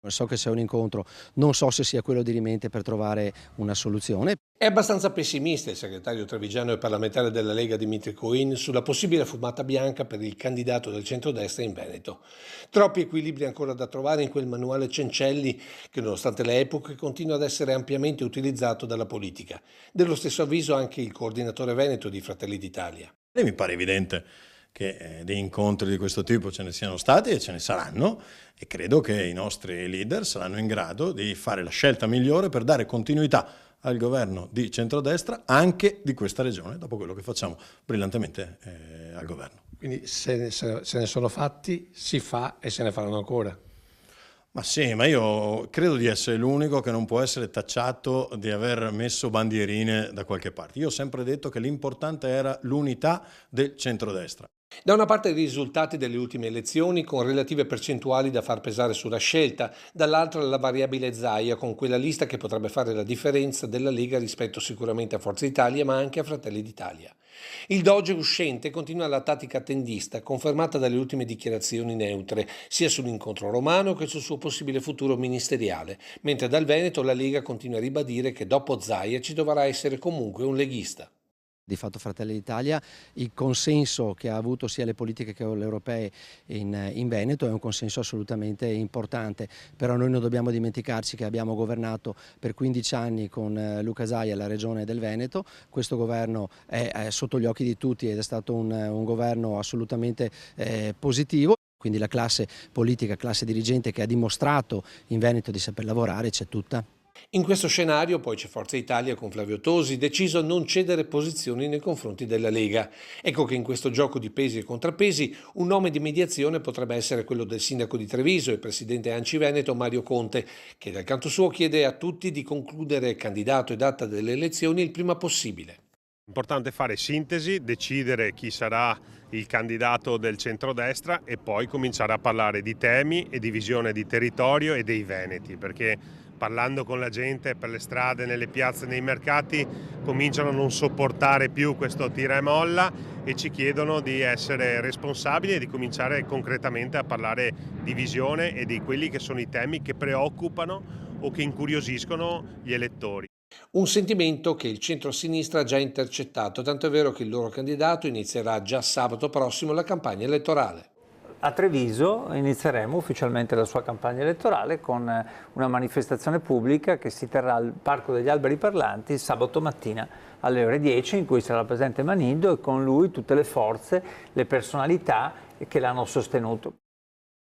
So che c'è un incontro, non so se sia quello dirimente per trovare una soluzione. È abbastanza pessimista il segretario trevigiano e parlamentare della Lega Dimitri Coin sulla possibile fumata bianca per il candidato del centrodestra in Veneto. Troppi equilibri ancora da trovare in quel manuale Cencelli che, nonostante le epoche, continua ad essere ampiamente utilizzato dalla politica. Dello stesso avviso anche il coordinatore veneto di Fratelli d'Italia. Mi pare evidente che dei incontri di questo tipo ce ne siano stati e ce ne saranno, e credo che i nostri leader saranno in grado di fare la scelta migliore per dare continuità al governo di centrodestra anche di questa regione, dopo quello che facciamo brillantemente al governo. Quindi se ne sono fatti, si fa e se ne faranno ancora. Ma sì, ma io credo di essere l'unico che non può essere tacciato di aver messo bandierine da qualche parte. Io ho sempre detto che l'importante era l'unità del centrodestra. Da una parte i risultati delle ultime elezioni con relative percentuali da far pesare sulla scelta, dall'altra la variabile Zaia con quella lista che potrebbe fare la differenza della Lega rispetto sicuramente a Forza Italia ma anche a Fratelli d'Italia. Il Doge uscente continua la tattica attendista confermata dalle ultime dichiarazioni neutre sia sull'incontro romano che sul suo possibile futuro ministeriale, mentre dal Veneto la Lega continua a ribadire che dopo Zaia ci dovrà essere comunque un leghista. Di fatto Fratelli d'Italia, il consenso che ha avuto sia le politiche che le europee in Veneto è un consenso assolutamente importante, però noi non dobbiamo dimenticarci che abbiamo governato per 15 anni con Luca Zaia la regione del Veneto. Questo governo è sotto gli occhi di tutti ed è stato un governo assolutamente positivo. Quindi la classe politica, classe dirigente che ha dimostrato in Veneto di saper lavorare c'è tutta. In questo scenario poi c'è Forza Italia con Flavio Tosi, deciso a non cedere posizioni nei confronti della Lega. Ecco che in questo gioco di pesi e contrappesi un nome di mediazione potrebbe essere quello del sindaco di Treviso e presidente Anci Veneto Mario Conte, che dal canto suo chiede a tutti di concludere candidato e data delle elezioni il prima possibile. Importante fare sintesi, decidere chi sarà il candidato del centrodestra e poi cominciare a parlare di temi e di visione di territorio e dei veneti, perché parlando con la gente per le strade, nelle piazze, nei mercati, cominciano a non sopportare più questo tira e molla e ci chiedono di essere responsabili e di cominciare concretamente a parlare di visione e di quelli che sono i temi che preoccupano o che incuriosiscono gli elettori. Un sentimento che il centro-sinistra ha già intercettato, tanto è vero che il loro candidato inizierà già sabato prossimo la campagna elettorale. A Treviso inizieremo ufficialmente la sua campagna elettorale con una manifestazione pubblica che si terrà al Parco degli Alberi Parlanti sabato mattina alle ore 10, in cui sarà presente Manido e con lui tutte le forze, le personalità che l'hanno sostenuto.